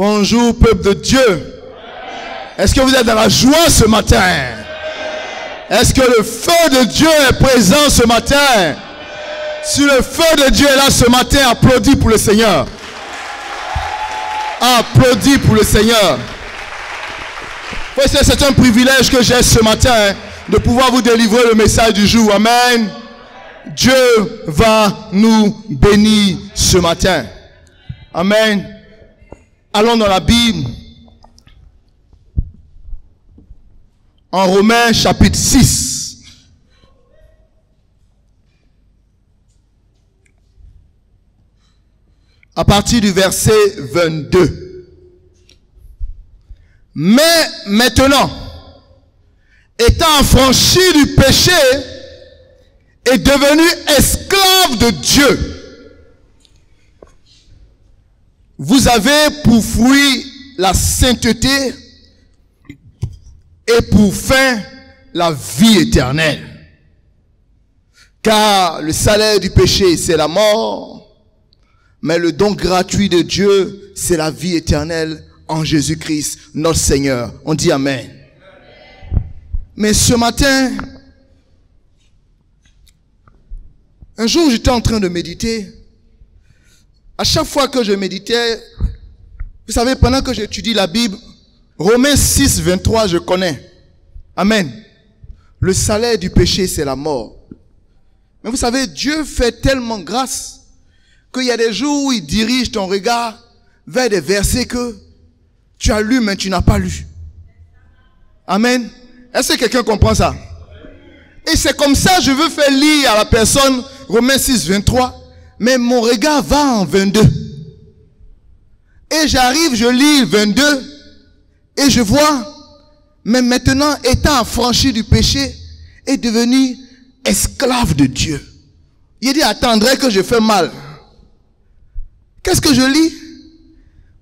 Bonjour peuple de Dieu. Est-ce que vous êtes dans la joie ce matin? Est-ce que le feu de Dieu est présent ce matin? Si le feu de Dieu est là ce matin, applaudis pour le Seigneur. Applaudis pour le Seigneur. C'est un privilège que j'ai ce matin de pouvoir vous délivrer le message du jour. Amen. Dieu va nous bénir ce matin. Amen. Allons dans la Bible. En Romains chapitre 6. À partir du verset 22. Mais maintenant, étant affranchi du péché et devenu esclave de Dieu, vous avez pour fruit la sainteté et pour fin la vie éternelle. Car le salaire du péché, c'est la mort, mais le don gratuit de Dieu, c'est la vie éternelle en Jésus-Christ, notre Seigneur. On dit Amen. Mais ce matin, un jour j'étais en train de méditer. À chaque fois que je méditais, vous savez, pendant que j'étudie la Bible, Romains 6, 23, je connais. Amen. Le salaire du péché, c'est la mort. Mais vous savez, Dieu fait tellement grâce qu'il y a des jours où il dirige ton regard vers des versets que tu as lu mais tu n'as pas lu. Amen. Est-ce que quelqu'un comprend ça? Et c'est comme ça que je veux faire lire à la personne Romains 6, 23. Mais mon regard va en 22. Et j'arrive, je lis 22. Et je vois, mais maintenant étant affranchi du péché et devenu esclave de Dieu. Il dit, attendrai que je fais mal. Qu'est-ce que je lis?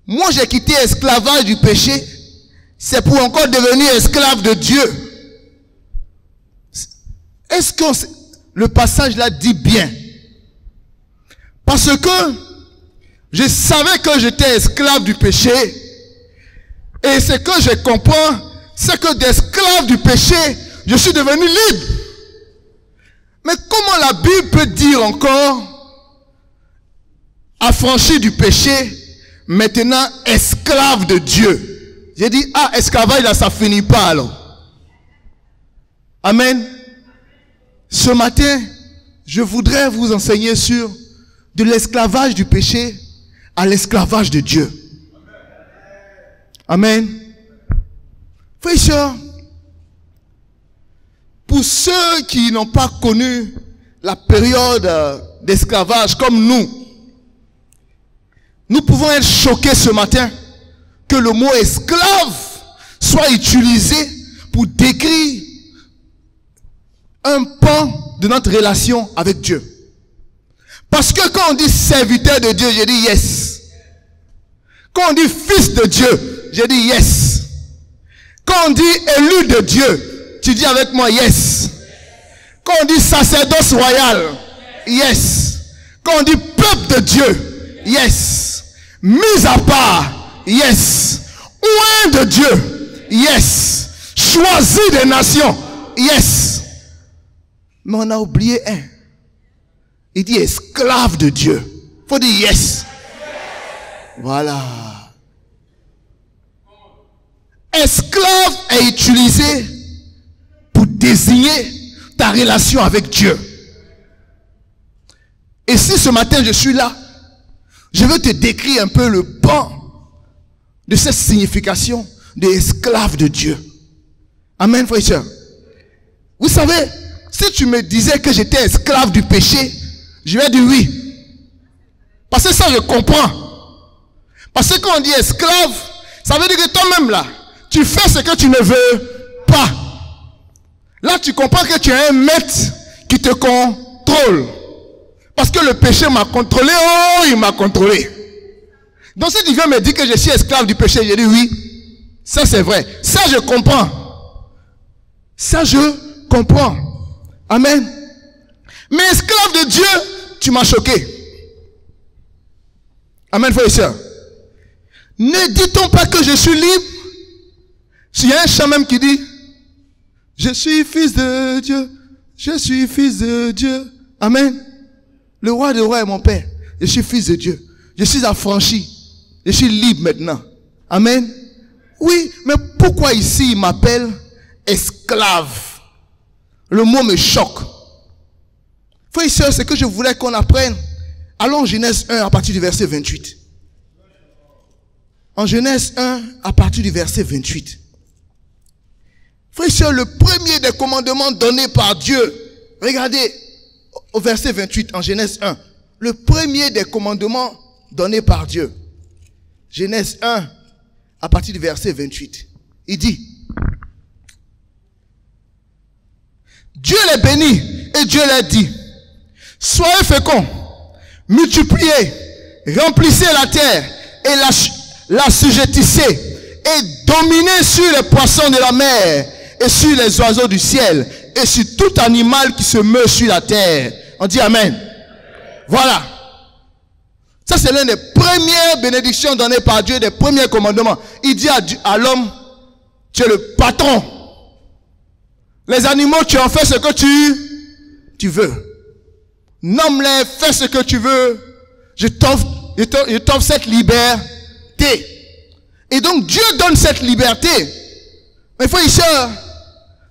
Moi j'ai quitté l'esclavage du péché. C'est pour encore devenir esclave de Dieu. Est-ce que le passage là dit bien? Parce que je savais que j'étais esclave du péché. Et ce que je comprends, c'est que d'esclave du péché, je suis devenu libre. Mais comment la Bible peut dire encore, affranchi du péché, maintenant esclave de Dieu? J'ai dit, esclavage là, ça finit pas alors. Amen. Ce matin, je voudrais vous enseigner sur de l'esclavage du péché à l'esclavage de Dieu. Amen. Frères et sœurs, pour ceux qui n'ont pas connu la période d'esclavage comme nous pouvons être choqués ce matin que le mot esclave soit utilisé pour décrire un pan de notre relation avec Dieu. Parce que quand on dit serviteur de Dieu, j'ai dit yes. Quand on dit fils de Dieu, j'ai dit yes. Quand on dit élu de Dieu, tu dis avec moi yes. Quand on dit sacerdoce royal, yes. Quand on dit peuple de Dieu, yes. Mis à part, yes. Oint de Dieu, yes. Choisi des nations, yes. Mais on a oublié un. Il dit esclave de Dieu. Il faut dire yes. Voilà. Esclave est utilisé pour désigner ta relation avec Dieu. Et si ce matin je suis là, je veux te décrire un peu le pan de cette signification d'esclave de Dieu. Amen, frères et sœurs. Vous savez, si tu me disais que j'étais esclave du péché, je vais dire oui. Parce que ça, je comprends. Parce que quand on dit esclave, ça veut dire que toi-même là, tu fais ce que tu ne veux pas. Là, tu comprends que tu as un maître qui te contrôle. Parce que le péché m'a contrôlé, il m'a contrôlé. Donc si tu viens me dire que je suis esclave du péché, je dis oui. Ça c'est vrai. Ça je comprends. Ça je comprends. Amen. Mais esclave de Dieu, tu m'as choqué. Amen, frères et sœurs. Ne dit-on pas que je suis libre? S'il y a un chant même qui dit, je suis fils de Dieu, je suis fils de Dieu. Amen. Le roi des rois est mon père. Je suis fils de Dieu. Je suis affranchi. Je suis libre maintenant. Amen. Oui, mais pourquoi ici il m'appelle esclave? Le mot me choque. Frères et sœurs, c'est que je voulais qu'on apprenne. Allons en Genèse 1 à partir du verset 28. En Genèse 1 à partir du verset 28. Frères et sœurs, le premier des commandements donnés par Dieu, regardez au verset 28 en Genèse 1. Le premier des commandements donnés par Dieu. Genèse 1 à partir du verset 28. Il dit, Dieu les bénit et Dieu leur dit, soyez féconds, multipliez, remplissez la terre et l'assujettissez et dominez sur les poissons de la mer et sur les oiseaux du ciel et sur tout animal qui se meut sur la terre. On dit Amen. Voilà. Ça c'est l'une des premières bénédictions données par Dieu, des premiers commandements. Il dit à l'homme, tu es le patron. Les animaux, tu en fais ce que tu veux. Nomme-les, fais ce que tu veux. Je t'offre cette liberté. Et donc Dieu donne cette liberté. Mais frères et sœurs,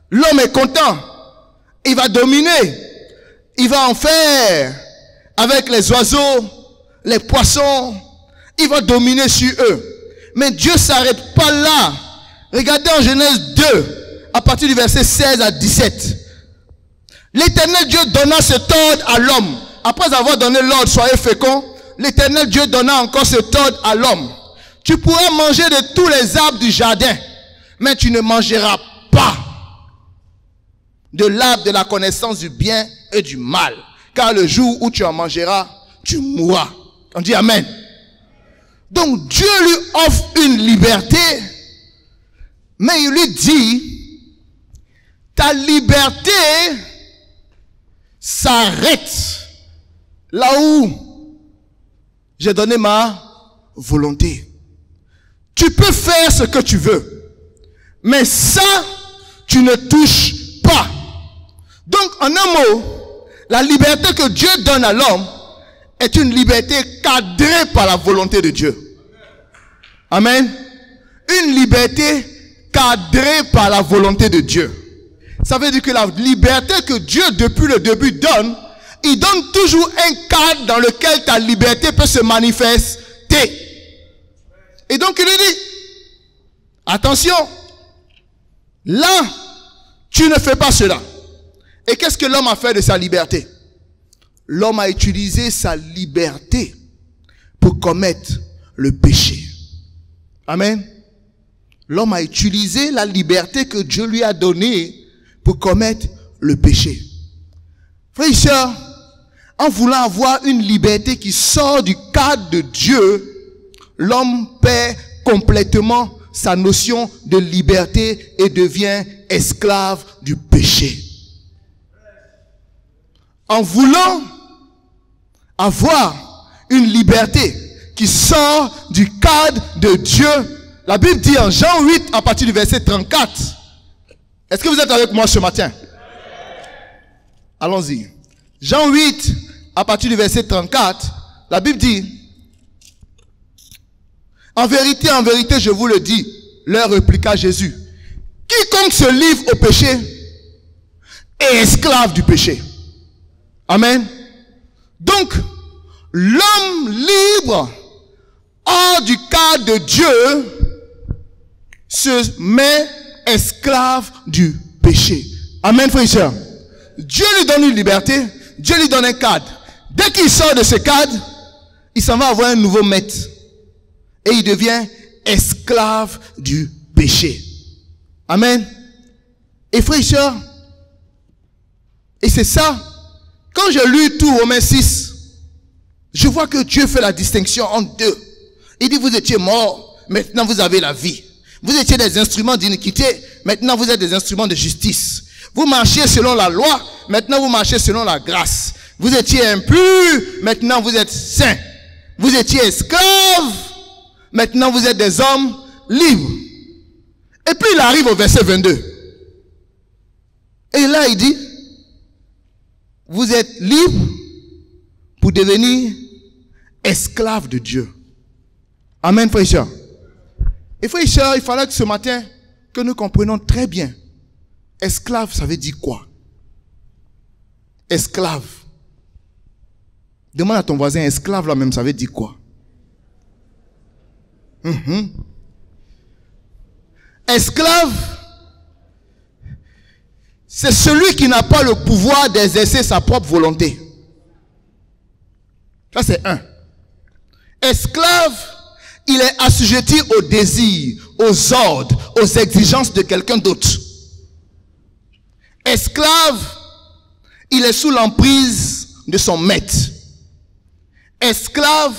l'homme est content. Il va dominer. Il va en faire avec les oiseaux, les poissons. Il va dominer sur eux. Mais Dieu ne s'arrête pas là. Regardez en Genèse 2, à partir du verset 16 à 17. L'Éternel Dieu donna cet ordre à l'homme. Après avoir donné l'ordre, soyez féconds, l'Éternel Dieu donna encore cet ordre à l'homme. Tu pourras manger de tous les arbres du jardin, mais tu ne mangeras pas de l'arbre de la connaissance du bien et du mal. Car le jour où tu en mangeras, tu mourras. On dit Amen. Donc Dieu lui offre une liberté, mais il lui dit, ta liberté s'arrête là où j'ai donné ma volonté. Tu peux faire ce que tu veux, mais ça, tu ne touches pas. Donc, en un mot, la liberté que Dieu donne à l'homme est une liberté cadrée par la volonté de Dieu. Amen. Une liberté cadrée par la volonté de Dieu. Ça veut dire que la liberté que Dieu depuis le début donne, il donne toujours un cadre dans lequel ta liberté peut se manifester. Et donc il lui dit, attention, là, tu ne fais pas cela. Et qu'est-ce que l'homme a fait de sa liberté? L'homme a utilisé sa liberté pour commettre le péché. Amen. L'homme a utilisé la liberté que Dieu lui a donnée pour commettre le péché. Frères et sœurs, en voulant avoir une liberté qui sort du cadre de Dieu, l'homme perd complètement sa notion de liberté et devient esclave du péché. En voulant avoir une liberté qui sort du cadre de Dieu, la Bible dit en Jean 8 à partir du verset 34. Est-ce que vous êtes avec moi ce matin? Allons-y. Jean 8 à partir du verset 34, la Bible dit, en vérité, je vous le dis, leur répliqua Jésus, quiconque se livre au péché est esclave du péché. Amen. Donc, l'homme libre hors du cadre de Dieu se met esclave du péché. Amen, frères et sœurs. Dieu lui donne une liberté, Dieu lui donne un cadre. Dès qu'il sort de ce cadre, il s'en va avoir un nouveau maître. Et il devient esclave du péché. Amen. Et frères et sœurs, et c'est ça, quand je lis tout Romains 6, je vois que Dieu fait la distinction entre deux. Il dit, vous étiez morts, maintenant vous avez la vie. Vous étiez des instruments d'iniquité, maintenant vous êtes des instruments de justice. Vous marchiez selon la loi, maintenant vous marchez selon la grâce. Vous étiez impurs, maintenant vous êtes saints. Vous étiez esclaves, Maintenant, vous êtes des hommes libres. Et puis, il arrive au verset 22. Et là, il dit, vous êtes libres pour devenir esclaves de Dieu. Amen, frères et sœurs. Et frères et sœurs, il fallait que ce matin, que nous comprenions très bien. Esclave, ça veut dire quoi? Esclave. Demande à ton voisin, esclave là même, ça veut dire quoi? Esclave, c'est celui qui n'a pas le pouvoir d'exercer sa propre volonté. Ça c'est un. Esclave, il est assujetti aux désirs, aux ordres, aux exigences de quelqu'un d'autre. Esclave, il est sous l'emprise de son maître. Esclave,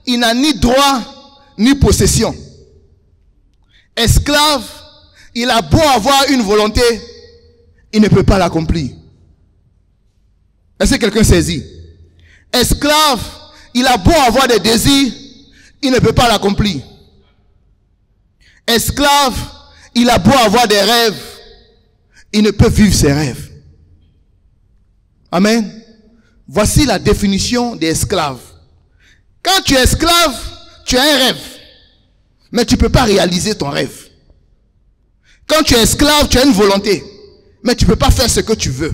il n'a ni droit ni possession. Esclave, il a beau avoir une volonté, il ne peut pas l'accomplir. Est-ce que quelqu'un saisit? Esclave, il a beau avoir des désirs, il ne peut pas l'accomplir. Esclave, il a beau avoir des rêves, il ne peut vivre ses rêves. Amen. Voici la définition des esclaves. Quand tu es esclave, tu as un rêve, mais tu ne peux pas réaliser ton rêve. Quand tu es esclave, tu as une volonté, mais tu ne peux pas faire ce que tu veux.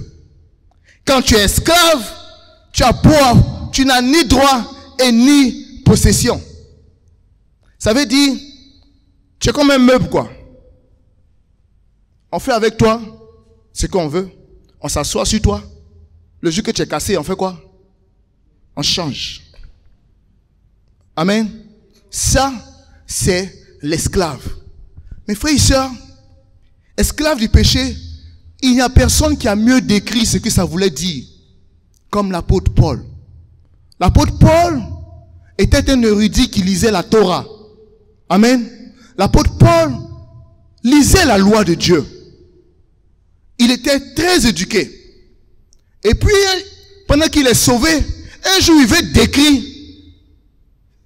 Quand tu es esclave, tu n'as ni droit et ni possession. Ça veut dire, tu es comme un meuble quoi. On fait avec toi ce qu'on veut. On s'assoit sur toi. Le jour que tu es cassé, on fait quoi? On change. Amen. Ça, c'est l'esclave. Mes frères et sœurs, esclave du péché, il n'y a personne qui a mieux décrit ce que ça voulait dire. Comme l'apôtre Paul. L'apôtre Paul était un érudit qui lisait la Torah. Amen. L'apôtre Paul lisait la loi de Dieu. Il était très éduqué. Et puis, pendant qu'il est sauvé, un jour il veut décrire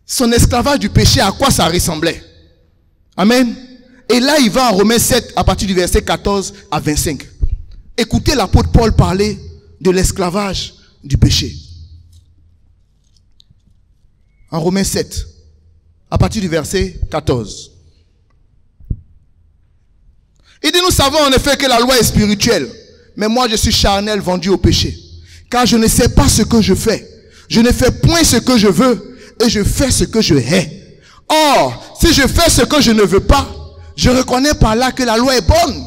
son esclavage du péché, à quoi ça ressemblait. Amen. Et là, il va en Romains 7, à partir du verset 14 à 25. Écoutez l'apôtre Paul parler de l'esclavage du péché. En Romains 7, à partir du verset 14. Il dit, nous savons en effet que la loi est spirituelle, mais moi je suis charnel, vendu au péché. Car je ne sais pas ce que je fais. Je ne fais point ce que je veux, et je fais ce que je hais. Or, si je fais ce que je ne veux pas, je reconnais par là que la loi est bonne.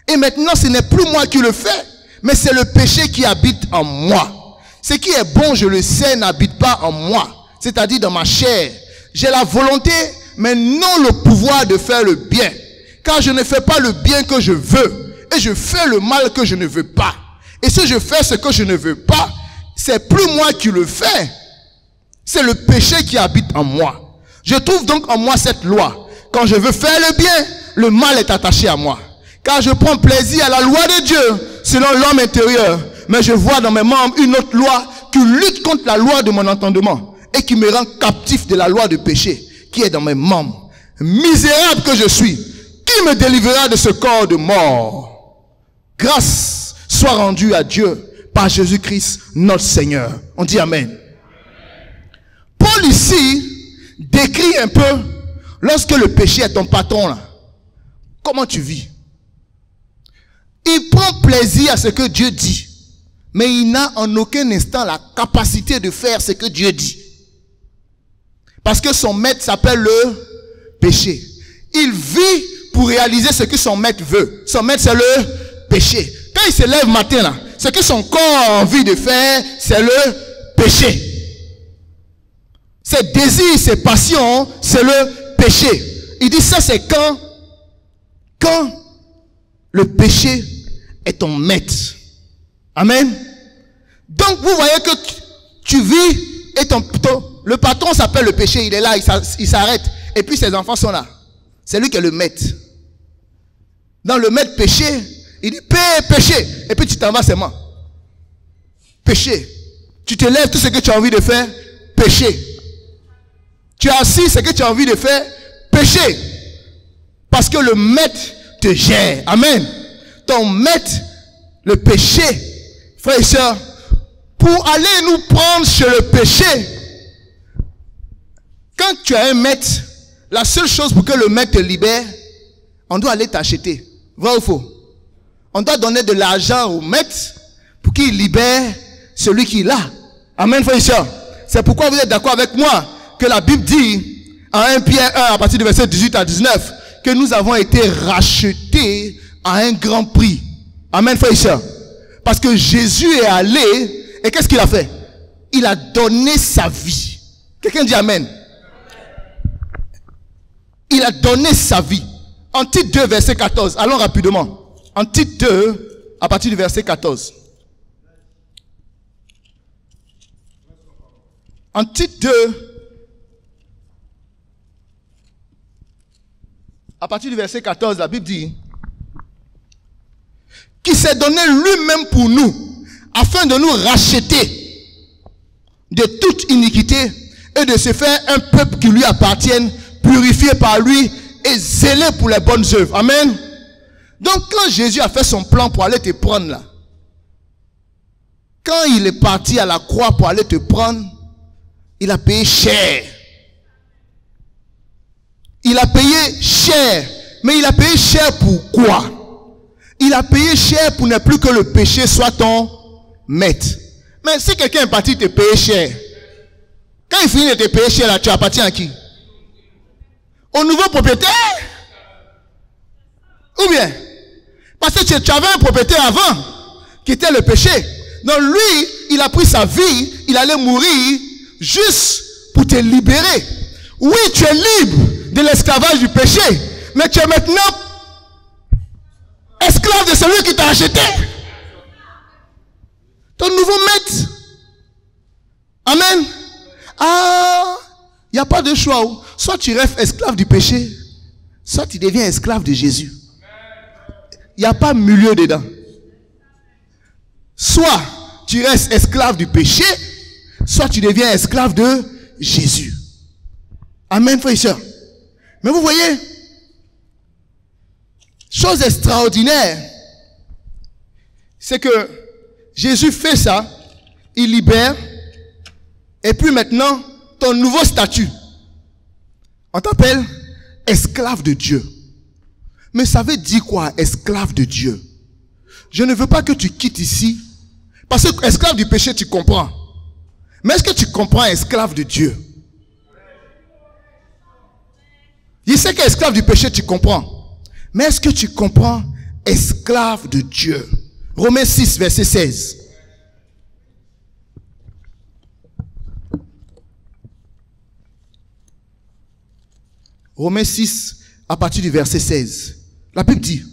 Et maintenant, ce n'est plus moi qui le fais, mais c'est le péché qui habite en moi. Ce qui est bon, je le sais, n'habite pas en moi, c'est-à-dire dans ma chair. J'ai la volonté, mais non le pouvoir de faire le bien. Car je ne fais pas le bien que je veux, et je fais le mal que je ne veux pas. Et si je fais ce que je ne veux pas, c'est plus moi qui le fais, c'est le péché qui habite en moi. Je trouve donc en moi cette loi. Quand je veux faire le bien, le mal est attaché à moi. Car je prends plaisir à la loi de Dieu, selon l'homme intérieur. Mais je vois dans mes membres une autre loi qui lutte contre la loi de mon entendement et qui me rend captif de la loi de péché qui est dans mes membres. Misérable que je suis, qui me délivrera de ce corps de mort? Grâce soit rendue à Dieu par Jésus-Christ notre Seigneur. On dit Amen. Paul ici décrit un peu lorsque le péché est ton patron là. Comment tu vis? Il prend plaisir à ce que Dieu dit, mais il n'a en aucun instant la capacité de faire ce que Dieu dit. Parce que son maître s'appelle le péché. Il vit pour réaliser ce que son maître veut. Son maître, c'est le péché. Quand il se lève matin, là, ce que son corps a envie de faire, c'est le péché. Ses désirs, ses passions, c'est le péché. Il dit ça, c'est quand le péché est ton maître. Amen. Donc, vous voyez que tu vis et le patron s'appelle le péché. Il est là, il s'arrête. Et puis ses enfants sont là. C'est lui qui est le maître. Dans le maître péché, il dit péché. Et puis tu t'en vas seulement. Péché. Tu te lèves, tout ce que tu as envie de faire, péché. Tu es assis, c'est que tu as envie de faire péché. Parce que le maître te gère. Amen. Ton maître, le péché, frères et sœurs, pour aller nous prendre chez le péché, quand tu as un maître, la seule chose pour que le maître te libère, on doit aller t'acheter. Vrai ou faux? On doit donner de l'argent au maître pour qu'il libère celui qui l'a. Amen, frères et sœurs. C'est pourquoi vous êtes d'accord avec moi que la Bible dit, en 1 Pierre 1, à partir du verset 18 à 19, que nous avons été rachetés à un grand prix. Amen, frères et sœurs. Parce que Jésus est allé, et qu'est-ce qu'il a fait? Il a donné sa vie. Quelqu'un dit Amen. Il a donné sa vie. En Tite 2, verset 14. Allons rapidement. En Tite 2, à partir du verset 14. En Tite 2, à partir du verset 14, la Bible dit, qui s'est donné lui-même pour nous, afin de nous racheter de toute iniquité et de se faire un peuple qui lui appartienne, purifié par lui et zélé pour les bonnes œuvres. Amen. Donc quand Jésus a fait son plan pour aller te prendre là, quand il est parti à la croix pour aller te prendre, il a payé cher. Il a payé cher. Mais il a payé cher pour quoi? Il a payé cher pour ne plus que le péché soit ton maître. Mais si quelqu'un est parti te payer cher, quand il finit de te payer cher là, tu appartiens à qui? Au nouveau propriétaire? Ou bien? Parce que tu avais un propriétaire avant qui était le péché. Donc lui, il a pris sa vie, il allait mourir juste pour te libérer. Oui, tu es libre de l'esclavage du péché, mais tu es maintenant esclave de celui qui t'a acheté. Ton nouveau maître. Amen. Ah, il n'y a pas de choix. Soit tu restes esclave du péché, soit tu deviens esclave de Jésus. Il n'y a pas milieu dedans. Soit tu restes esclave du péché, soit tu deviens esclave de Jésus. Amen, frères et sœurs. Mais vous voyez, chose extraordinaire, c'est que Jésus fait ça, il libère, et puis maintenant, ton nouveau statut, on t'appelle esclave de Dieu. Mais ça veut dire quoi, esclave de Dieu? Je ne veux pas que tu quittes ici, parce que esclave du péché, tu comprends. Mais est-ce que tu comprends esclave de Dieu? Je sais qu'esclave du péché, tu comprends. Mais est-ce que tu comprends esclave de Dieu? Romains 6, verset 16. Romains 6, à partir du verset 16. La Bible dit,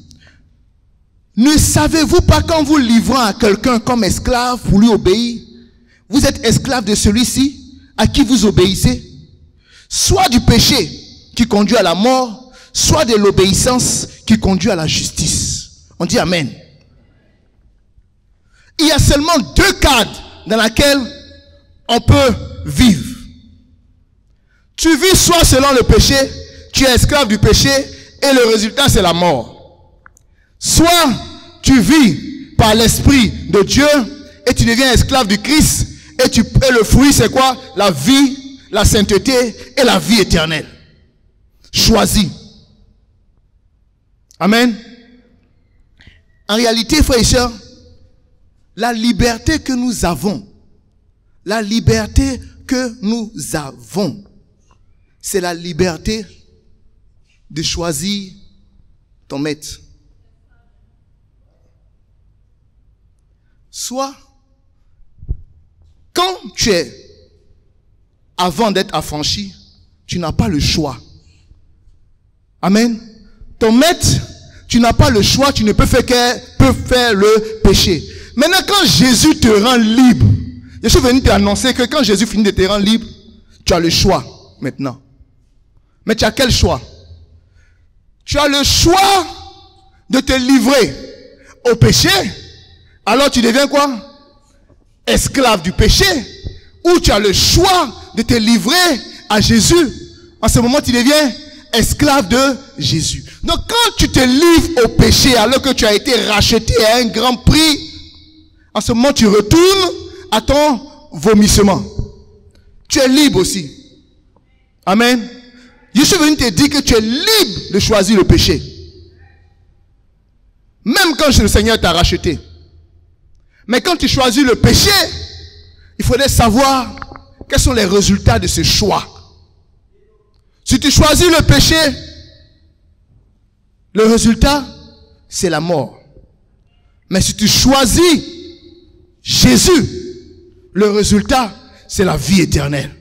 ne savez-vous pas qu'en vous livrant à quelqu'un comme esclave pour lui obéir, vous êtes esclave de celui-ci à qui vous obéissez, soit du péché qui conduit à la mort, soit de l'obéissance qui conduit à la justice. On dit Amen. Il y a seulement deux cadres dans lesquels on peut vivre. Tu vis soit selon le péché, tu es esclave du péché et le résultat c'est la mort. Soit tu vis par l'Esprit de Dieu et tu deviens esclave du Christ et le fruit c'est quoi? La vie, la sainteté et la vie éternelle. Choisis. Amen. En réalité, frères et sœurs, la liberté que nous avons, c'est la liberté de choisir ton maître. Soit, quand tu es, avant d'être affranchi, tu n'as pas le choix. Amen. Ton maître, tu n'as pas le choix, tu ne peux faire le péché. Maintenant, quand Jésus te rend libre, je suis venu t'annoncer que quand Jésus finit de te rendre libre, tu as le choix maintenant. Mais tu as quel choix? Tu as le choix de te livrer au péché. Alors tu deviens quoi? Esclave du péché. Ou tu as le choix de te livrer à Jésus, en ce moment tu deviens esclave de Jésus. Donc quand tu te livres au péché alors que tu as été racheté à un grand prix, en ce moment tu retournes à ton vomissement. Tu es libre aussi. Amen. Je suis venu te dire que tu es libre de choisir le péché. Même quand le Seigneur t'a racheté. Mais quand tu choisis le péché, il faudrait savoir quels sont les résultats de ce choix. Si tu choisis le péché, le résultat, c'est la mort. Mais si tu choisis Jésus, le résultat, c'est la vie éternelle.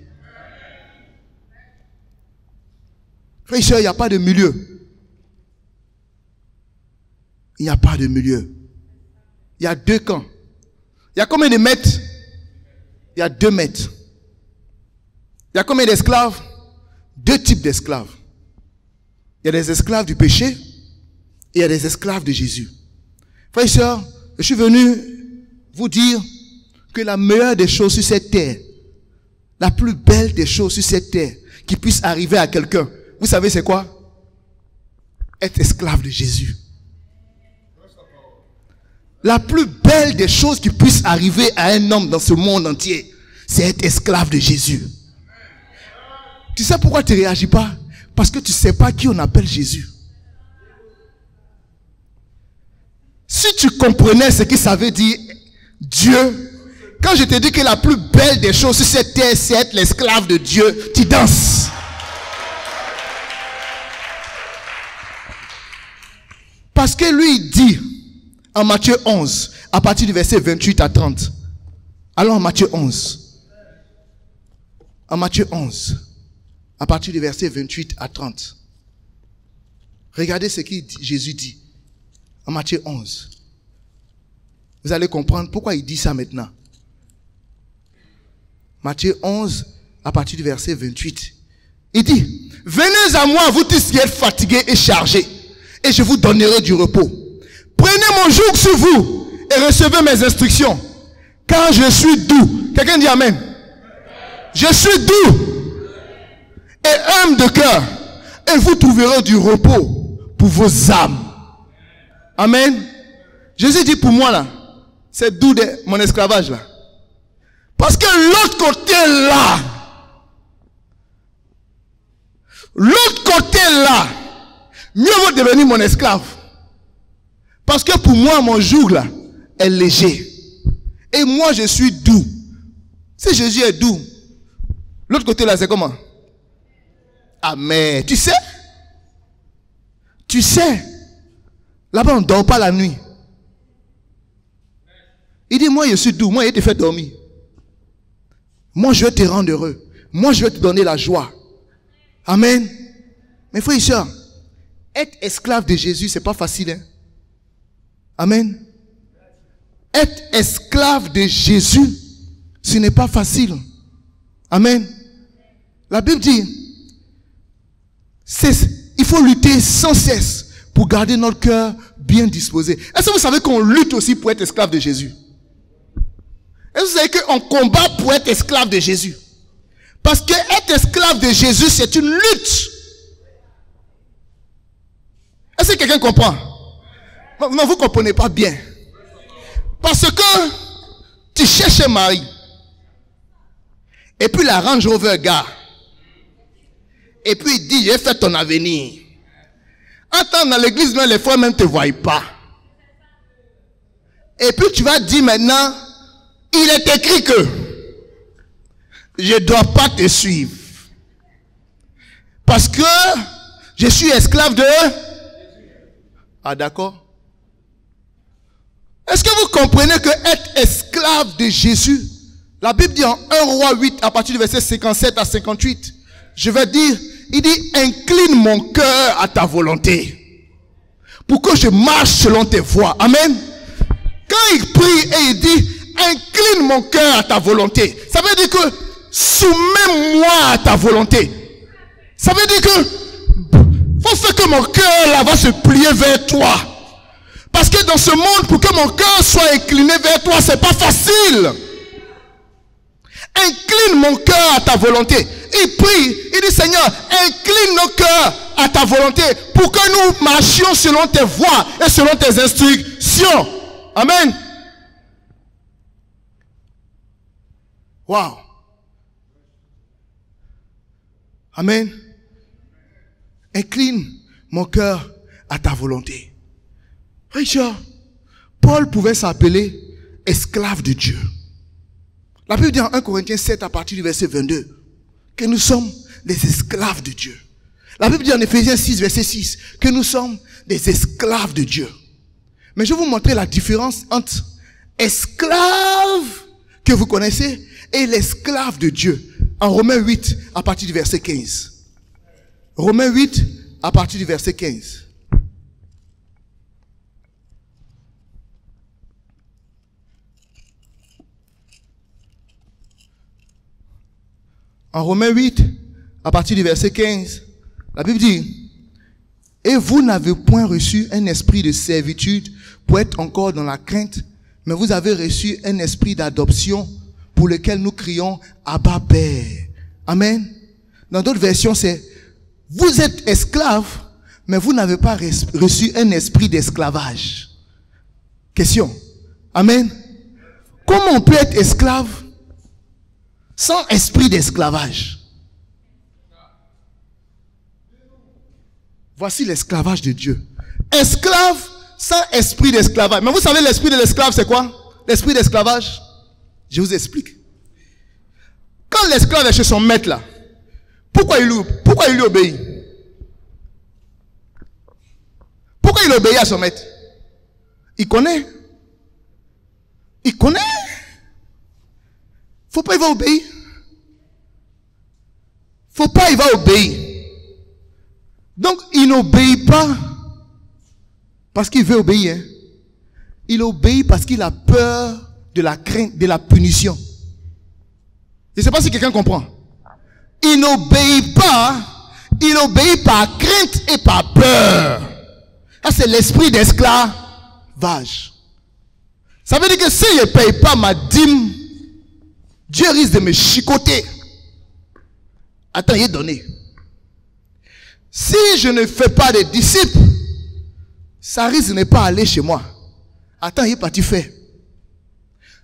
Frères et sœurs, il n'y a pas de milieu. Il n'y a pas de milieu. Il y a deux camps. Il y a combien de maîtres? Il y a 2 maîtres. Il y a combien d'esclaves? 2 types d'esclaves. Il y a des esclaves du péché et il y a des esclaves de Jésus. Frères et sœurs, je suis venu vous dire que la meilleure des choses sur cette terre, la plus belle des choses sur cette terre qui puisse arriver à quelqu'un, vous savez c'est quoi? Être esclave de Jésus. La plus belle des choses qui puisse arriver à un homme dans ce monde entier, c'est être esclave de Jésus. Tu sais pourquoi tu ne réagis pas? Parce que tu ne sais pas qui on appelle Jésus. Si tu comprenais ce que ça veut dire Dieu, quand je te dis que la plus belle des choses sur cette terre, c'est être l'esclave de Dieu, tu danses. Parce que lui, il dit, en Matthieu 11, à partir du verset 28 à 30. Allons en Matthieu 11. En Matthieu 11, à partir du verset 28 à 30. Regardez ce que Jésus dit. En Matthieu 11. Vous allez comprendre pourquoi il dit ça maintenant. Matthieu 11, à partir du verset 28. Il dit, venez à moi, vous tous qui êtes fatigués et chargés, et je vous donnerai du repos. Prenez mon joug sur vous et recevez mes instructions, car je suis doux. Quelqu'un dit amen. Je suis doux et humble de cœur, et vous trouverez du repos pour vos âmes. Amen. Jésus dit pour moi là, c'est doux de mon esclavage là. Parce que l'autre côté là, mieux vaut devenir mon esclave. Parce que pour moi, mon joug là est léger. Et moi, je suis doux. Si Jésus est doux, l'autre côté là, c'est comment? Amen. Tu sais, là-bas, on ne dort pas la nuit. Il dit, moi, je suis doux. Moi, je te fais dormir. Moi, je vais te rendre heureux. Moi, je vais te donner la joie. Amen. Mais frères et sœurs, être esclave de Jésus, c'est pas facile. Hein? Amen. Être esclave de Jésus, ce n'est pas facile. Amen. La Bible dit, il faut lutter sans cesse pour garder notre cœur bien disposé. Est-ce que vous savez qu'on lutte aussi pour être esclave de Jésus? Est-ce que vous savez qu'on combat pour être esclave de Jésus? Parce que être esclave de Jésus, c'est une lutte. Est-ce que quelqu'un comprend? Non, vous ne comprenez pas bien. Parce que tu cherches un mari. Et puis la Range Rover gare. Et puis il dit, j'ai fait ton avenir. Attends, dans l'église, les frères même ne te voient pas. Et puis tu vas dire maintenant, il est écrit que je ne dois pas te suivre. Parce que je suis esclave de... Ah d'accord. Est-ce que vous comprenez que être esclave de Jésus, la Bible dit en 1 Roi 8, à partir du verset 57 à 58, je vais dire, il dit, incline mon cœur à ta volonté, pour que je marche selon tes voies. Amen. Quand il prie et il dit, incline mon cœur à ta volonté, ça veut dire que soumets-moi à ta volonté. Ça veut dire que faut faire que mon cœur là va se plier vers toi. Parce que dans ce monde, pour que mon cœur soit incliné vers toi, c'est pas facile. Incline mon cœur à ta volonté. Il prie, il dit Seigneur, incline nos cœurs à ta volonté pour que nous marchions selon tes voies et selon tes instructions. Amen. Wow. Amen. Incline mon cœur à ta volonté. Richard, Paul pouvait s'appeler esclave de Dieu. La Bible dit en 1 Corinthiens 7 à partir du verset 22 que nous sommes des esclaves de Dieu. La Bible dit en Éphésiens 6 verset 6 que nous sommes des esclaves de Dieu. Mais je vais vous montrer la différence entre esclave que vous connaissez et l'esclave de Dieu. En Romains 8 à partir du verset 15. Romains 8 à partir du verset 15. En Romains 8, à partir du verset 15, la Bible dit, « Et vous n'avez point reçu un esprit de servitude pour être encore dans la crainte, mais vous avez reçu un esprit d'adoption pour lequel nous crions « Abba Père ». Amen. Dans d'autres versions, c'est « Vous êtes esclaves, mais vous n'avez pas reçu un esprit d'esclavage ». Question. Amen. Comment on peut être esclave sans esprit d'esclavage? Voici l'esclavage de Dieu. Esclave sans esprit d'esclavage. Mais vous savez l'esprit de l'esclave c'est quoi? L'esprit d'esclavage? Je vous explique. Quand l'esclave est chez son maître là, pourquoi il lui obéit? Pourquoi il obéit à son maître? Il connaît. Il connaît. Faut pas, il va obéir. Faut pas, il va obéir. Donc, il n'obéit pas parce qu'il veut obéir. Hein. Il obéit parce qu'il a peur de la crainte, de la punition. Je ne sais pas si quelqu'un comprend. Il n'obéit pas, il obéit par crainte et par peur. Ça, c'est l'esprit d'esclavage. Ça veut dire que si je ne paye pas ma dîme, Dieu risque de me chicoter. Attends, il est donné. Si je ne fais pas de disciples, ça risque de ne pas aller chez moi. Attends, il est parti faire.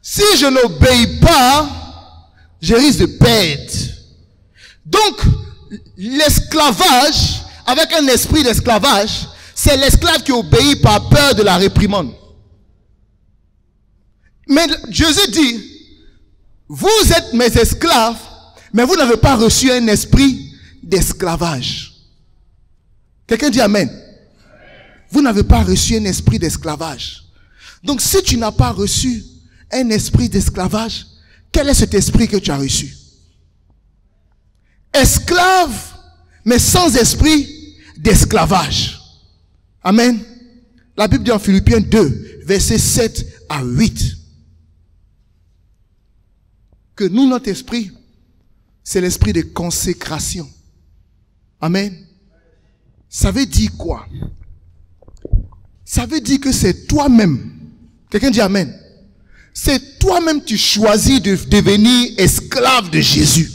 Si je n'obéis pas, je risque de perdre. Donc, l'esclavage, avec un esprit d'esclavage, c'est l'esclave qui obéit par peur de la réprimande. Mais Jésus dit, vous êtes mes esclaves, mais vous n'avez pas reçu un esprit d'esclavage. Quelqu'un dit Amen. Vous n'avez pas reçu un esprit d'esclavage. Donc si tu n'as pas reçu un esprit d'esclavage, quel est cet esprit que tu as reçu? Esclave, mais sans esprit d'esclavage. Amen. La Bible dit en Philippiens 2, versets 7 à 8. Que nous, notre esprit, c'est l'esprit de consécration. Amen. Ça veut dire quoi? Ça veut dire que c'est toi-même. Quelqu'un dit Amen. C'est toi-même tu choisis de devenir esclave de Jésus.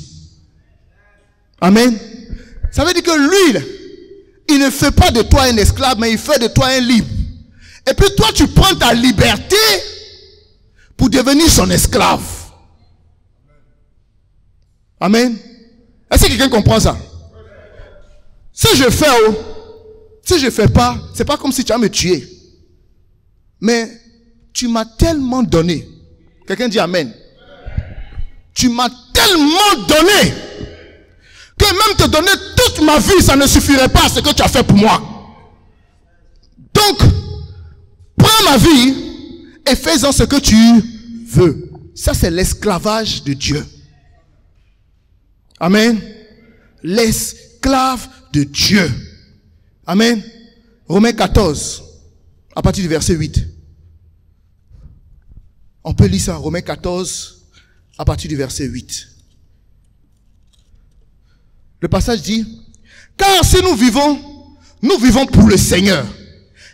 Amen. Ça veut dire que lui, il ne fait pas de toi un esclave, mais il fait de toi un libre. Et puis toi, tu prends ta liberté pour devenir son esclave. Amen. Est-ce que quelqu'un comprend ça? Si je fais, si je fais pas, c'est pas comme si tu vas me tuer. Mais tu m'as tellement donné. Quelqu'un dit Amen. Tu m'as tellement donné que même te donner toute ma vie, ça ne suffirait pas à ce que tu as fait pour moi. Donc, prends ma vie et fais-en ce que tu veux. Ça, c'est l'esclavage de Dieu. Amen. L'esclave de Dieu. Amen. Romains 14, à partir du verset 8. On peut lire ça, Romains 14, à partir du verset 8. Le passage dit, car si nous vivons pour le Seigneur.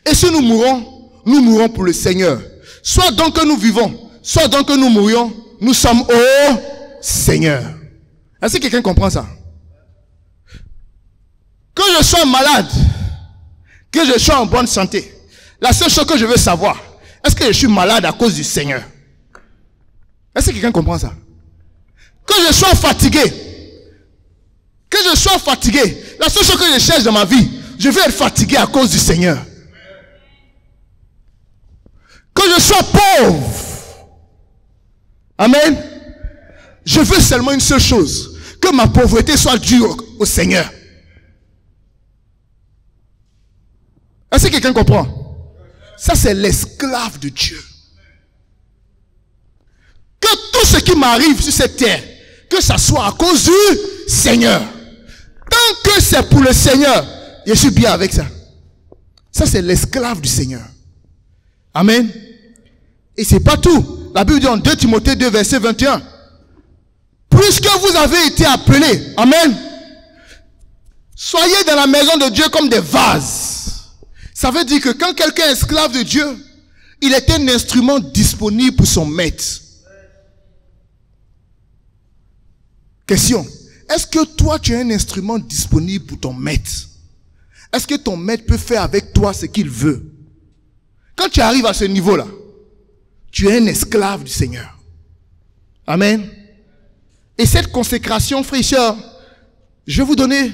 Et si nous mourrons pour le Seigneur. Soit donc que nous vivons, soit donc que nous mourions, nous sommes au Seigneur. Est-ce que quelqu'un comprend ça? Que je sois malade, que je sois en bonne santé, la seule chose que je veux savoir, est-ce que je suis malade à cause du Seigneur? Est-ce que quelqu'un comprend ça? Que je sois fatigué, la seule chose que je cherche dans ma vie, je vais être fatigué à cause du Seigneur. Que je sois pauvre, amen, je veux seulement une seule chose, que ma pauvreté soit due au Seigneur. Est-ce que quelqu'un comprend? Ça, c'est l'esclave de Dieu. Que tout ce qui m'arrive sur cette terre, que ça soit à cause du Seigneur. Tant que c'est pour le Seigneur, je suis bien avec ça. Ça, c'est l'esclave du Seigneur. Amen. Et c'est pas tout. La Bible dit en 2 Timothée 2, verset 21. Puisque vous avez été appelés, amen, soyez dans la maison de Dieu comme des vases. Ça veut dire que quand quelqu'un est esclave de Dieu, il est un instrument disponible pour son maître. Question. Est-ce que toi, tu es un instrument disponible pour ton maître? Est-ce que ton maître peut faire avec toi ce qu'il veut? Quand tu arrives à ce niveau-là, tu es un esclave du Seigneur. Amen. Et cette consécration, frères et sœurs, je vais vous donner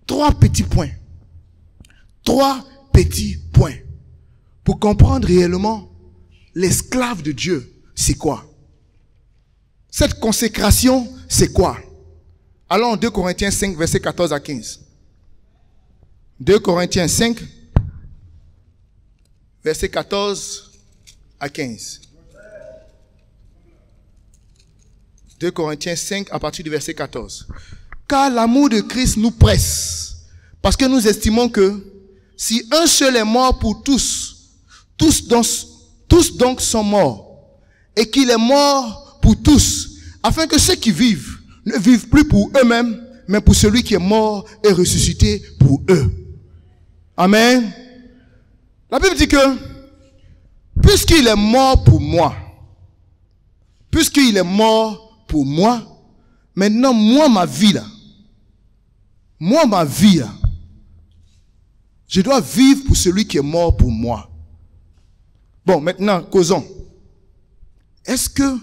3 petits points. 3 petits points. Pour comprendre réellement l'esclave de Dieu, c'est quoi? Cette consécration, c'est quoi? Allons en 2 Corinthiens 5, versets 14 à 15. 2 Corinthiens 5, versets 14 à 15. 2 Corinthiens 5, à partir du verset 14. Car l'amour de Christ nous presse, parce que nous estimons que si un seul est mort pour tous, tous donc sont morts, et qu'il est mort pour tous, afin que ceux qui vivent ne vivent plus pour eux-mêmes, mais pour celui qui est mort et ressuscité pour eux. Amen. La Bible dit que, puisqu'il est mort pour moi, maintenant moi ma vie là, je dois vivre pour celui qui est mort pour moi. Bon, maintenant, causons. Est-ce que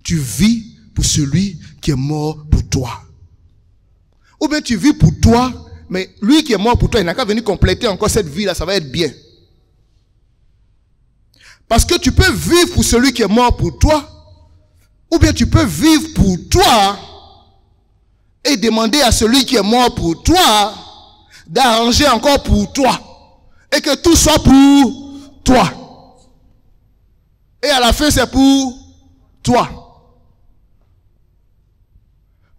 tu vis pour celui qui est mort pour toi? Ou bien tu vis pour toi, mais lui qui est mort pour toi, il n'a qu'à venir compléter encore cette vie-là, ça va être bien. Parce que tu peux vivre pour celui qui est mort pour toi, ou bien tu peux vivre pour toi et demander à celui qui est mort pour toi d'arranger encore pour toi. Et que tout soit pour toi. Et à la fin, c'est pour toi.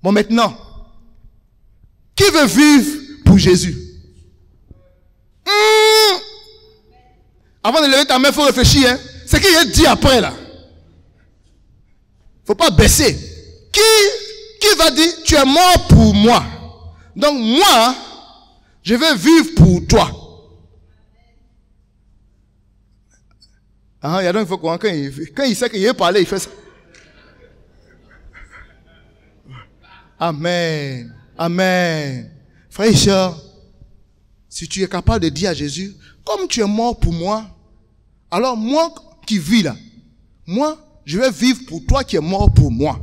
Bon, maintenant, qui veut vivre pour Jésus? Avant de lever ta main, il faut réfléchir. Hein? C'est qu'il est dit après là. Faut pas baisser. Qui va dire, tu es mort pour moi. Donc moi, je vais vivre pour toi. Ah, il y a donc il faut quand il sait qu'il veut parler, il fait ça. Amen. Amen. Frère et sœur, si tu es capable de dire à Jésus, comme tu es mort pour moi, alors moi qui vis là, moi, je vais vivre pour toi qui es mort pour moi.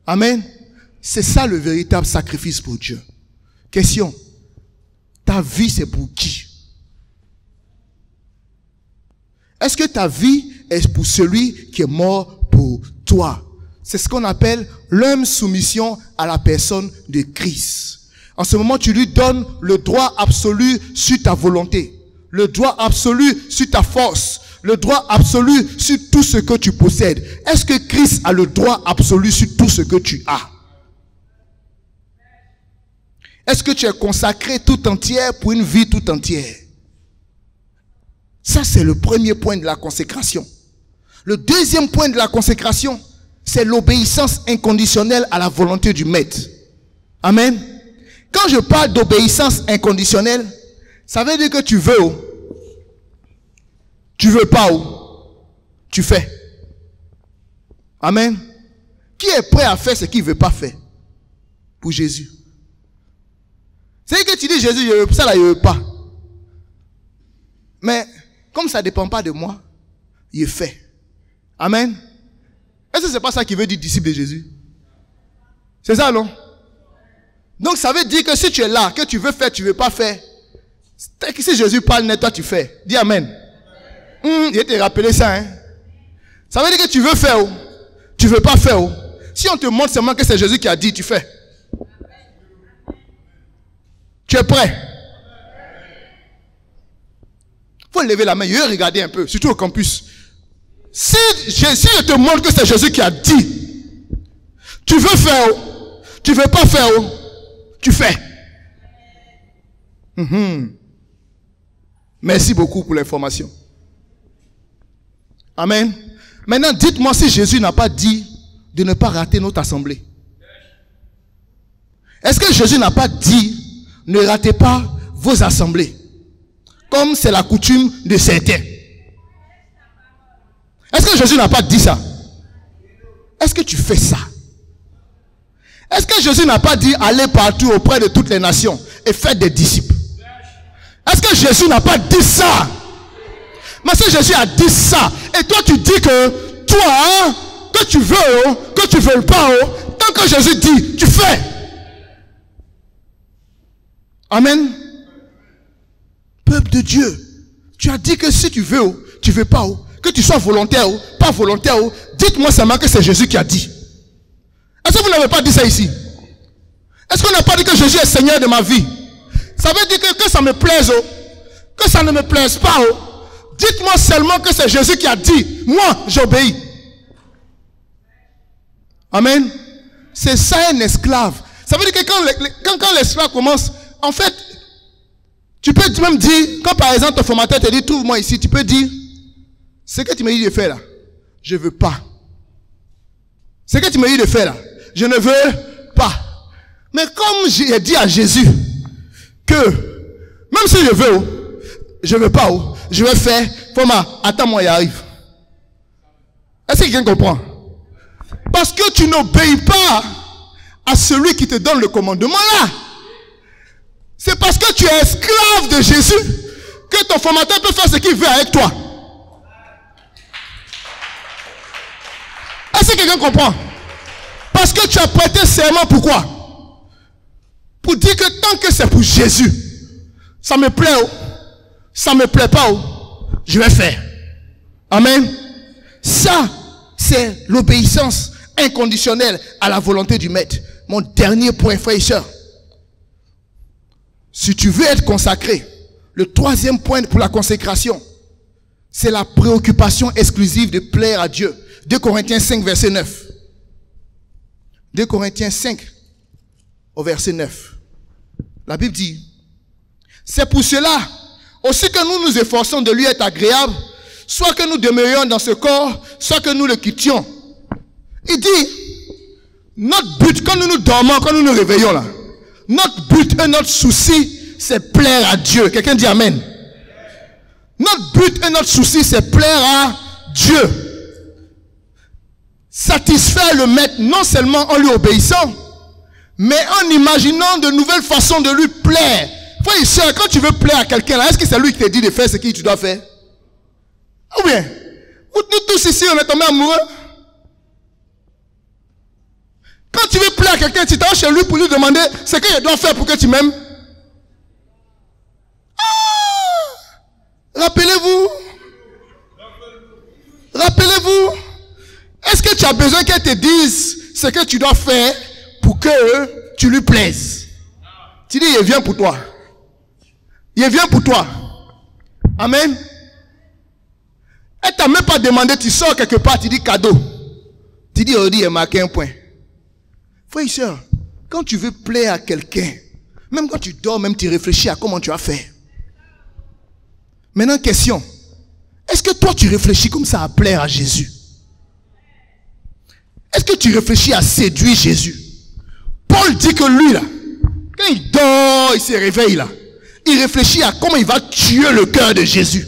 Amen. C'est ça le véritable sacrifice pour Dieu. Question. Ta vie, c'est pour qui? Est-ce que ta vie est pour celui qui est mort pour toi? C'est ce qu'on appelle l'humble soumission à la personne de Christ. En ce moment, tu lui donnes le droit absolu sur ta volonté, le droit absolu sur ta force, le droit absolu sur tout ce que tu possèdes. Est-ce que Christ a le droit absolu sur tout ce que tu as? Est-ce que tu es consacré tout entière pour une vie tout entière? Ça, c'est le premier point de la consécration. Le deuxième point de la consécration, c'est l'obéissance inconditionnelle à la volonté du maître. Amen. Quand je parle d'obéissance inconditionnelle, ça veut dire que tu veux ou tu veux pas ou tu fais. Amen. Qui est prêt à faire ce qu'il ne veut pas faire pour Jésus? C'est que tu dis Jésus, ça là, je ne veux pas. Mais comme ça ne dépend pas de moi, il fait. Amen. Est-ce que ce n'est pas ça qui veut dire disciple de Jésus? C'est ça, non? Donc ça veut dire que si tu es là, que tu veux faire, tu ne veux pas faire. Si Jésus parle net, toi tu fais. Dis Amen. Je t'ai rappelé ça. Hein? Ça veut dire que tu veux faire, tu ne veux pas faire. Si on te montre seulement que c'est Jésus qui a dit, tu fais. Tu es prêt? Il faut lever la main, je vais regarder un peu, surtout au campus. Si je te montre que c'est Jésus qui a dit, tu veux faire, tu ne veux pas faire, tu fais. Merci beaucoup pour l'information. Amen. Maintenant, dites-moi si Jésus n'a pas dit de ne pas rater notre assemblée. Est-ce que Jésus n'a pas dit ne ratez pas vos assemblées, comme c'est la coutume de certains? Est-ce que Jésus n'a pas dit ça? Est-ce que tu fais ça? Est-ce que Jésus n'a pas dit allez partout auprès de toutes les nations et faites des disciples? Est-ce que Jésus n'a pas dit ça? Mais si Jésus a dit ça, et toi tu dis que toi, que tu veux, que tu veux pas, tant que Jésus dit, tu fais. Amen. Peuple de Dieu, tu as dit que si tu veux, tu veux pas, que tu sois volontaire ou pas volontaire, dites-moi seulement que c'est Jésus qui a dit. Est-ce que vous n'avez pas dit ça ici? Est-ce qu'on n'a pas dit que Jésus est Seigneur de ma vie? Ça veut dire que ça me plaise, que ça ne me plaise pas, dites-moi seulement que c'est Jésus qui a dit. Moi, j'obéis. Amen. C'est ça un esclave. Ça veut dire que quand l'esclave commence, en fait, tu peux même dire, quand par exemple ton formateur te dit, trouve-moi ici, tu peux dire, ce que tu me dis de faire là, je ne veux pas. Ce que tu me dis de faire là, je ne veux pas. Mais comme j'ai dit à Jésus, que, même si je veux pas, je vais faire, attends-moi, il arrive. Est-ce que quelqu'un comprend? Parce que tu n'obéis pas à celui qui te donne le commandement là. C'est parce que tu es esclave de Jésus que ton formateur peut faire ce qu'il veut avec toi. Est-ce que quelqu'un comprend? Parce que tu as prêté serment, pourquoi? Pour dire que tant que c'est pour Jésus, ça me plaît, ça me plaît pas, je vais faire. Amen. Ça, c'est l'obéissance inconditionnelle à la volonté du Maître. Mon dernier point, frère et soeur. Si tu veux être consacré, le troisième point pour la consécration, c'est la préoccupation exclusive de plaire à Dieu. 2 Corinthiens 5, verset 9. 2 Corinthiens 5, au verset 9. La Bible dit, c'est pour cela aussi que nous nous efforçons de lui être agréable, soit que nous demeurions dans ce corps, soit que nous le quittions. Il dit, notre but, quand nous nous dormons, quand nous nous réveillons là, notre but et notre souci, c'est plaire à Dieu. Quelqu'un dit Amen. Notre but et notre souci, c'est plaire à Dieu. Satisfaire le Maître, non seulement en lui obéissant, mais en imaginant de nouvelles façons de lui plaire. Frère et soeur, quand tu veux plaire à quelqu'un, est-ce que c'est lui qui te dit de faire ce que tu dois faire? Ou bien, nous tous ici, on est tombés amoureux. Quand tu veux plaire à quelqu'un, tu t'en chez lui pour lui demander ce que je dois faire pour que tu m'aimes. Rappelez-vous. Rappelez-vous. Est-ce que tu as besoin qu'elle te dise ce que tu dois faire pour que tu lui plaises? Tu dis, il vient pour toi. Il vient pour toi. Amen. Elle t'a même pas demandé, tu sors quelque part, tu dis cadeau. Tu dis, il est marqué un point. Frère et soeur, quand tu veux plaire à quelqu'un, même quand tu dors, même tu réfléchis à comment tu vas faire. Maintenant, question. Est-ce que toi, tu réfléchis comme ça à plaire à Jésus? Est-ce que tu réfléchis à séduire Jésus? Paul dit que lui, là, quand il dort, il se réveille, là, il réfléchit à comment il va tuer le cœur de Jésus.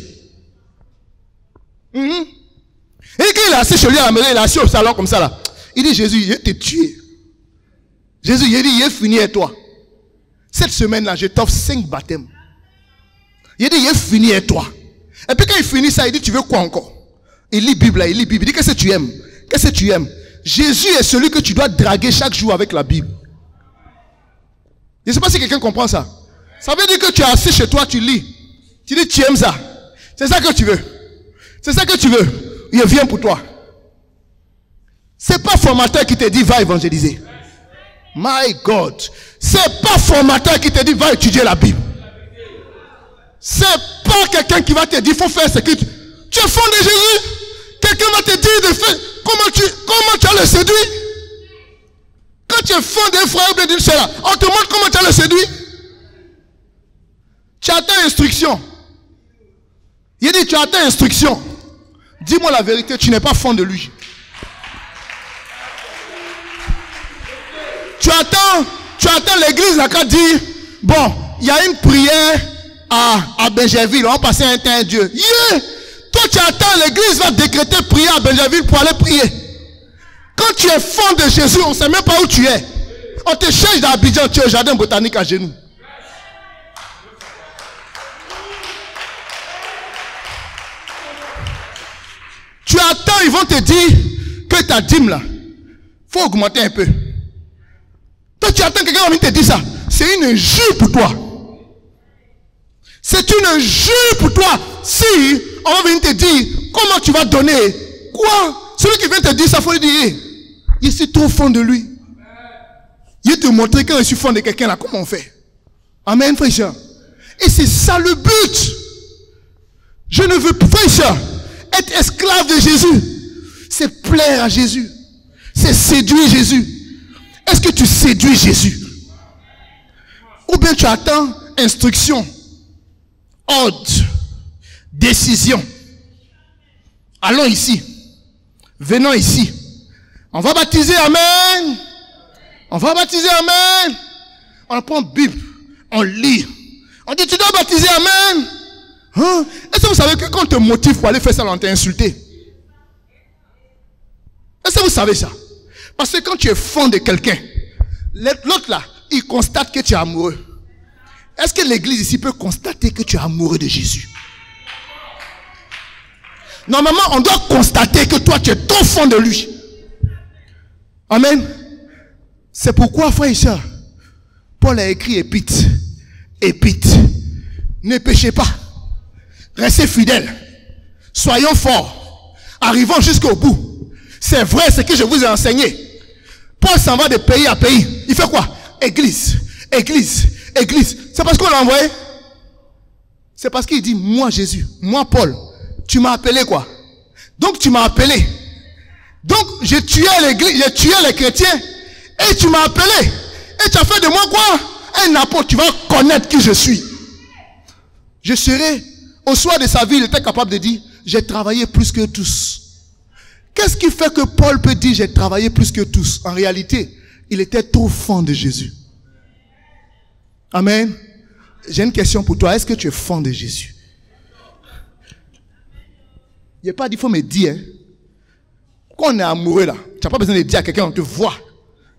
Et quand il est assis chez lui à la maison, il est assis au salon comme ça, là. Il dit, Jésus, il t'ai tué. Jésus, il dit, il est fini avec toi. Cette semaine-là, je t'offre 5 baptêmes. Il dit, il est fini avec toi. Et puis quand il finit ça, il dit, tu veux quoi encore? Il lit Bible là, il lit Bible. Il dit, qu'est-ce que tu aimes? Qu'est-ce que tu aimes? Jésus est celui que tu dois draguer chaque jour avec la Bible. Je ne sais pas si quelqu'un comprend ça. Ça veut dire que tu es assis chez toi, tu lis. Tu dis, tu aimes ça. C'est ça que tu veux. C'est ça que tu veux. Il vient pour toi. C'est pas formateur qui te dit, va évangéliser. My God. C'est pas formateur qui te dit, va étudier la Bible. C'est pas quelqu'un qui va te dire, il faut faire ce que tu es fond de Jésus. Quelqu'un va te dire de faire. Comment tu as le séduit? Quand tu es fond d'un frère ou d'une soeur, on te montre comment tu as le séduit. Tu attends instruction. Il dit, tu attends instruction. Dis-moi la vérité, tu n'es pas fond de lui. Tu attends l'église là qui dit, bon, il y a une prière à Benjerville, on va passer un temps à Dieu. Yeah! Toi tu attends, l'église va décréter prière à Benjerville pour aller prier. Quand tu es fond de Jésus, on ne sait même pas où tu es. On te cherche dans Abidjan, tu es au jardin botanique à genoux. Tu attends, ils vont te dire que ta dîme là, faut augmenter un peu. Toi tu attends que quelqu'un va venir te dire ça. C'est une injure pour toi. C'est une injure pour toi. Si on va venir te dire comment tu vas donner. Quoi? Celui qui vient te dire ça, il faut lui dire, je suis trop fond de lui. Il va te montrer quand je suis fond de quelqu'un là, comment on fait. Amen, frère. Et c'est ça le but. Je ne veux pas, frère, être esclave de Jésus. C'est plaire à Jésus. C'est séduire Jésus. Est-ce que tu séduis Jésus? Ou bien tu attends instruction, ordre, décision. Allons ici. Venons ici. On va baptiser, amen. On va baptiser, amen. On prend Bible, on lit. On dit, tu dois baptiser, amen. Hein? Est-ce que vous savez que quand on te motive pour aller faire ça, on t'a insulté? Est-ce que vous savez ça? Parce que quand tu es fond de quelqu'un, l'autre là, il constate que tu es amoureux. Est-ce que l'église ici peut constater que tu es amoureux de Jésus? Normalement, on doit constater que toi, tu es trop fond de lui. Amen. C'est pourquoi, frère et sœur, Paul a écrit Épître. Épître. Ne péchez pas. Restez fidèles. Soyons forts. Arrivons jusqu'au bout. C'est vrai ce que je vous ai enseigné. Paul s'en va de pays à pays. Il fait quoi? Église, église, église. C'est parce qu'on l'a envoyé? C'est parce qu'il dit, moi Jésus, moi Paul, tu m'as appelé quoi? Donc tu m'as appelé. Donc j'ai tué l'église, j'ai tué les chrétiens. Et tu m'as appelé. Et tu as fait de moi quoi? Un apôtre. Tu vas connaître qui je suis. Je serai, au soir de sa vie, il était capable de dire, j'ai travaillé plus que tous. Qu'est-ce qui fait que Paul peut dire j'ai travaillé plus que tous? En réalité, il était trop fond de Jésus. Amen. J'ai une question pour toi. Est-ce que tu es fond de Jésus? Il n'y a pas dit, il faut me dire. Hein. Quand on est amoureux là, tu n'as pas besoin de dire à quelqu'un, on te voit.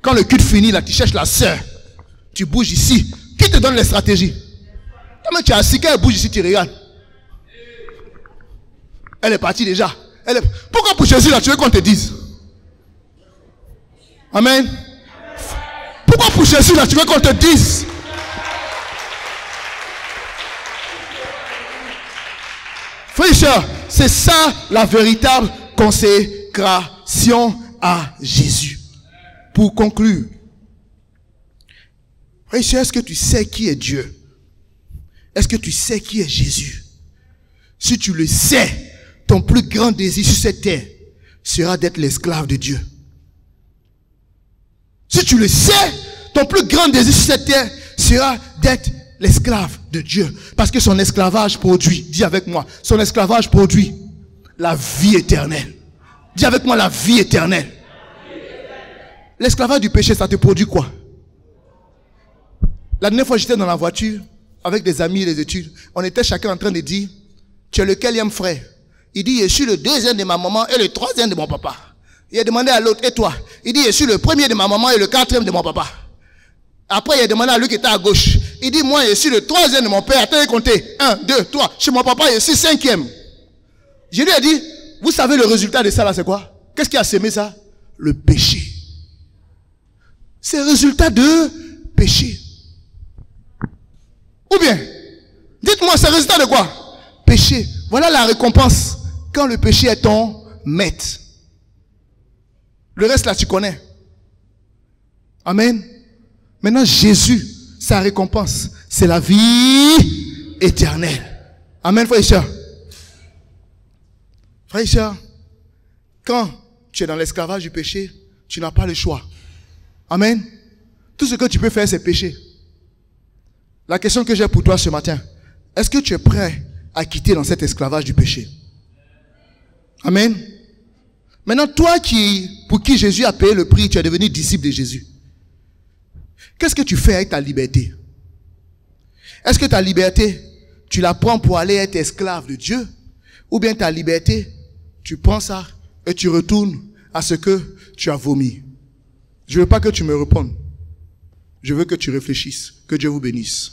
Quand le culte finit là, tu cherches la sœur. Tu bouges ici. Qui te donne les stratégies? Quand tu es assis, quand elle bouge ici, tu regardes. Elle est partie déjà. Pourquoi pour Jésus là, tu veux qu'on te dise? Amen. Pourquoi pour Jésus là, tu veux qu'on te dise? Frères et sœurs, c'est ça la véritable consécration à Jésus. Pour conclure, frères et sœurs, est-ce que tu sais qui est Dieu? Est-ce que tu sais qui est Jésus? Si tu le sais, ton plus grand désir sur cette terre sera d'être l'esclave de Dieu. Si tu le sais, ton plus grand désir sur cette terre sera d'être l'esclave de Dieu. Parce que son esclavage produit, dis avec moi, son esclavage produit la vie éternelle. Dis avec moi la vie éternelle. L'esclavage du péché, ça te produit quoi? La dernière fois, j'étais dans la voiture avec des amis et des études. On était chacun en train de dire, tu es le quatrième frère? Il dit, je suis le deuxième de ma maman et le troisième de mon papa. Il a demandé à l'autre, et toi? Il dit, je suis le premier de ma maman et le quatrième de mon papa. Après, il a demandé à lui qui était à gauche. Il dit, moi, je suis le troisième de mon père. Attendez, comptez. 1, 2, 3. Chez mon papa, je suis cinquième. Je lui ai dit, vous savez le résultat de ça là, c'est quoi? Qu'est-ce qui a semé ça? Le péché. C'est le résultat de péché. Ou bien, dites-moi, c'est le résultat de quoi? Péché. Voilà la récompense quand le péché est ton maître. Le reste là, tu connais. Amen. Maintenant, Jésus, sa récompense, c'est la vie éternelle. Amen, frères et sœurs. Frères et sœurs, quand tu es dans l'esclavage du péché, tu n'as pas le choix. Amen. Tout ce que tu peux faire, c'est pécher. La question que j'ai pour toi ce matin, est-ce que tu es prêt à quitter dans cet esclavage du péché? Amen. Maintenant, toi pour qui Jésus a payé le prix, tu es devenu disciple de Jésus. Qu'est-ce que tu fais avec ta liberté? Est-ce que ta liberté, tu la prends pour aller être esclave de Dieu? Ou bien ta liberté, tu prends ça et tu retournes à ce que tu as vomi? Je ne veux pas que tu me répondes. Je veux que tu réfléchisses. Que Dieu vous bénisse.